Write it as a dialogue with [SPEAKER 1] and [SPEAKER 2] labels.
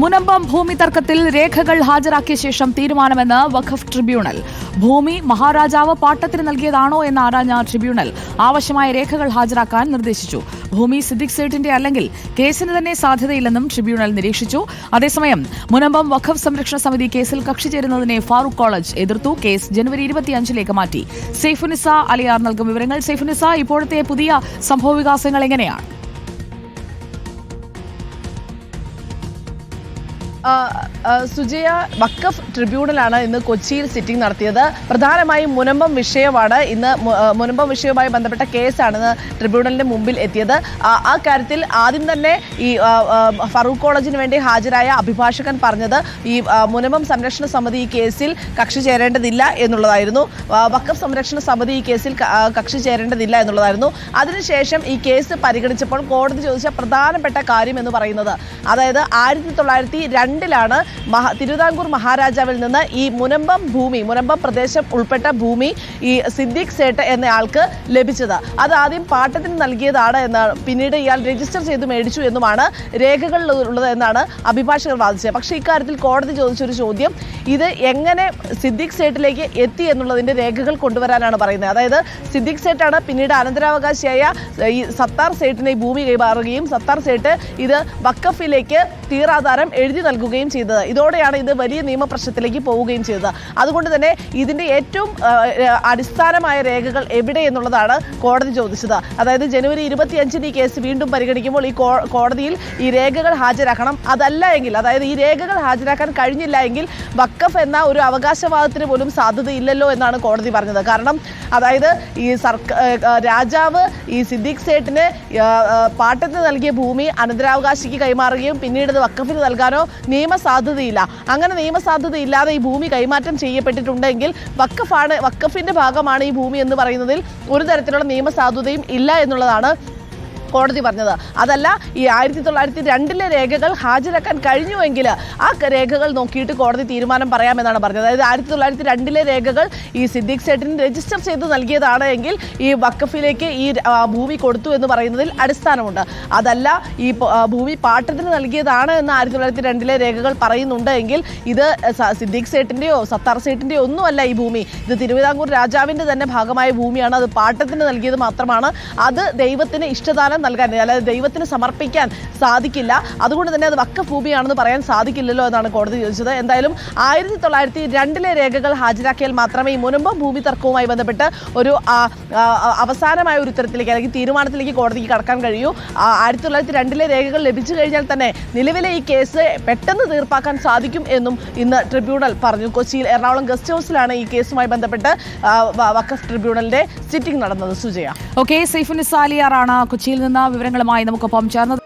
[SPEAKER 1] മുനമ്പം ഭൂമി തർക്കത്തിൽ രേഖകൾ ഹാജരാക്കിയ ശേഷം തീരുമാനമെന്ന് വഖഫ് ട്രിബ്യൂണൽ. ഭൂമി മഹാരാജാവ് പാട്ടത്തിന് നൽകിയതാണോ എന്ന് ആരാഞ്ഞ ട്രിബ്യൂണൽ ആവശ്യമായ രേഖകൾ ഹാജരാക്കാൻ നിർദ്ദേശിച്ചു. ഭൂമി സിദ്ദിഖ് സേഠിന്റെ അല്ലെങ്കിൽ കേസിന് തന്നെ സാധ്യതയില്ലെന്നും ട്രിബ്യൂണൽ നിരീക്ഷിച്ചു. അതേസമയം മുനമ്പം വഖഫ് സംരക്ഷണ സമിതി കേസിൽ കക്ഷി ചേരുന്നതിനെ ഫാറൂഖ് കോളേജ് എതിർത്തു. കേസ് ജനുവരി 25 മാറ്റി. സൈഫുന്നിസ അലിയാർ നൽകും വിവരങ്ങൾ. സൈഫുന്നിസ, ഇപ്പോഴത്തെ പുതിയ സംഭവവികാസങ്ങൾ എങ്ങനെയാണ്?
[SPEAKER 2] സുജയ, വഖഫ് ട്രിബ്യൂണലാണ് ഇന്ന് കൊച്ചിയിൽ സിറ്റിംഗ് നടത്തിയത്. പ്രധാനമായും മുനമ്പം വിഷയമാണ് ഇന്ന് മുനമ്പം വിഷയവുമായി ബന്ധപ്പെട്ട കേസാണ് ഇന്ന് ട്രിബ്യൂണലിന്റെ മുമ്പിൽ എത്തിയത്. ആ കാര്യത്തിൽ ആദ്യം തന്നെ ഈ ഫറൂഖ് കോളേജിന് വേണ്ടി ഹാജരായ അഭിഭാഷകൻ പറഞ്ഞത് ഈ മുനമ്പം സംരക്ഷണ സമിതി ഈ കേസിൽ കക്ഷി ചേരേണ്ടതില്ല എന്നുള്ളതായിരുന്നു. വഖഫ് സംരക്ഷണ സമിതി ഈ കേസിൽ കക്ഷി ചേരേണ്ടതില്ല എന്നുള്ളതായിരുന്നു. അതിനുശേഷം ഈ കേസ് പരിഗണിച്ചപ്പോൾ കോടതി ചോദിച്ച പ്രധാനപ്പെട്ട കാര്യം എന്ന് പറയുന്നത്, അതായത് 1902 തിരുവിതാംകൂർ മഹാരാജാവിൽ നിന്ന് ഈ മുനമ്പം പ്രദേശം ഉൾപ്പെട്ട ഭൂമി ഈ സിദ്ദിഖ് സേഠ് എന്നയാൾക്ക് ലഭിച്ചത്. അത് ആദ്യം പാട്ടത്തിന് നൽകിയതാണ് എന്നാണ്, പിന്നീട് ഇയാൾ രജിസ്റ്റർ ചെയ്ത് മേടിച്ചു എന്നുമാണ് രേഖകളിലുള്ളത് എന്നാണ് അഭിഭാഷകർ വാദിച്ചത്. പക്ഷേ ഇക്കാര്യത്തിൽ കോടതി ചോദിച്ചൊരു ചോദ്യം, ഇത് എങ്ങനെ സിദ്ദിഖ് സേഠിലേക്ക് എത്തി എന്നുള്ളതിന്റെ രേഖകൾ കൊണ്ടുവരാനാണ് പറയുന്നത്. അതായത് സിദ്ദിഖ് സേഠാണ് പിന്നീട് അനന്തരാവകാശിയായ ഈ സത്താർ സേഠിനെ ഈ ഭൂമി കൈമാറുകയും സത്താർ സേഠ് ഇത് വഖഫിലേക്ക് തീറാധാരം എഴുതി നൽകുകയും ചെയ്തത്. ഇതോടെയാണ് ഇത് വലിയ നിയമപ്രശ്നത്തിലേക്ക് പോവുകയും ചെയ്തത്. അതുകൊണ്ട് തന്നെ ഇതിന്റെ ഏറ്റവും അടിസ്ഥാനമായ രേഖകൾ എവിടെ എന്നുള്ളതാണ് കോടതി ചോദിച്ചത്. അതായത് ജനുവരി 25 ഈ കേസ് വീണ്ടും പരിഗണിക്കുമ്പോൾ ഈ കോടതിയിൽ ഈ രേഖകൾ ഹാജരാക്കണം. അതല്ല എങ്കിൽ, അതായത് ഈ രേഖകൾ ഹാജരാക്കാൻ കഴിഞ്ഞില്ല എങ്കിൽ വഖഫ് എന്ന ഒരു അവകാശവാദത്തിന് പോലും സാധ്യതയില്ലല്ലോ എന്നാണ് കോടതി പറഞ്ഞത്. കാരണം അതായത് ഈ രാജാവ് ഈ സിദ്ദിഖ് സേഠിന് പാട്ടത്തിന് നൽകിയ ഭൂമി അനന്തരാവകാശിക്ക് കൈമാറുകയും പിന്നീട് ഇത് വഖഫിന് നൽകാനോ നിയമസാധ്യതയില്ല. അങ്ങനെ നിയമസാധ്യതയില്ലാതെ ഈ ഭൂമി കൈമാറ്റം ചെയ്യപ്പെട്ടിട്ടുണ്ടെങ്കിൽ വഖഫിന്റെ ഭാഗമാണ് ഈ ഭൂമി എന്ന് പറയുന്നതിൽ ഒരു തരത്തിലുള്ള നിയമസാധുതയും ഇല്ല എന്നുള്ളതാണ് കോടതി പറഞ്ഞത്. അതല്ല, ഈ 1902 രേഖകൾ ഹാജരാക്കാൻ കഴിഞ്ഞുവെങ്കിൽ ആ രേഖകൾ നോക്കിയിട്ട് കോടതി തീരുമാനം പറയാമെന്നാണ് പറഞ്ഞത്. അതായത് 1902 രേഖകൾ ഈ സിദ്ദിഖ് സേഠിന് രജിസ്റ്റർ ചെയ്ത് നൽകിയതാണ് എങ്കിൽ ഈ വഖഫിലേക്ക് ഈ ഭൂമി കൊടുത്തു എന്ന് പറയുന്നതിൽ അടിസ്ഥാനമുണ്ട്. അതല്ല, ഈ ഭൂമി പാട്ടത്തിന് നൽകിയതാണ് എന്ന് 1902 രേഖകൾ പറയുന്നുണ്ട് എങ്കിൽ ഇത് സിദ്ദിഖ് സേഠിന്റെയോ സത്താർ സേഠിന്റെയോ ഒന്നുമല്ല ഈ ഭൂമി. ഇത് തിരുവിതാംകൂർ രാജാവിന്റെ തന്നെ ഭാഗമായ ഭൂമിയാണ്. അത് പാട്ടത്തിന് നൽകിയത് മാത്രമാണ്. അത് ദൈവത്തിന് ഇഷ്ടദാനം നൽകാൻ, അല്ലാതെ ദൈവത്തിന് സമർപ്പിക്കാൻ സാധിക്കില്ല. അതുകൊണ്ട് തന്നെ അത് വഖഫ് ഭൂമിയാണെന്ന് പറയാൻ സാധിക്കില്ലല്ലോ എന്നാണ് കോടതി ചോദിച്ചത്. എന്തായാലും 1902 രേഖകൾ ഹാജരാക്കിയാൽ മാത്രമേ ഈ മുനമ്പം ഭൂമി തർക്കവുമായി ബന്ധപ്പെട്ട് ഒരു അവസാനമായ ഒരു ഉത്തരത്തിലേക്ക് അല്ലെങ്കിൽ തീരുമാനത്തിലേക്ക് കോടതിക്ക് കടക്കാൻ കഴിയൂ. 1902 രേഖകൾ ലഭിച്ചു കഴിഞ്ഞാൽ തന്നെ നിലവിലെ ഈ കേസ് പെട്ടെന്ന് തീർപ്പാക്കാൻ സാധിക്കും എന്നും ഇന്ന് ട്രിബ്യൂണൽ പറഞ്ഞു. കൊച്ചിയിൽ എറണാകുളം ഗസ്റ്റ് ഹൗസിലാണ് ഈ കേസുമായി ബന്ധപ്പെട്ട് വഖഫ് ട്രിബ്യൂണലിന്റെ സിറ്റിംഗ് നടന്നത്. സുജയ.
[SPEAKER 1] ഓക്കെ, സൈഫുന്നിസ അലിയാറാണ് കൊച്ചിയിൽ നിന്ന് വിവരങ്ങളുമായി നമുക്കൊപ്പം ചേർന്നത്.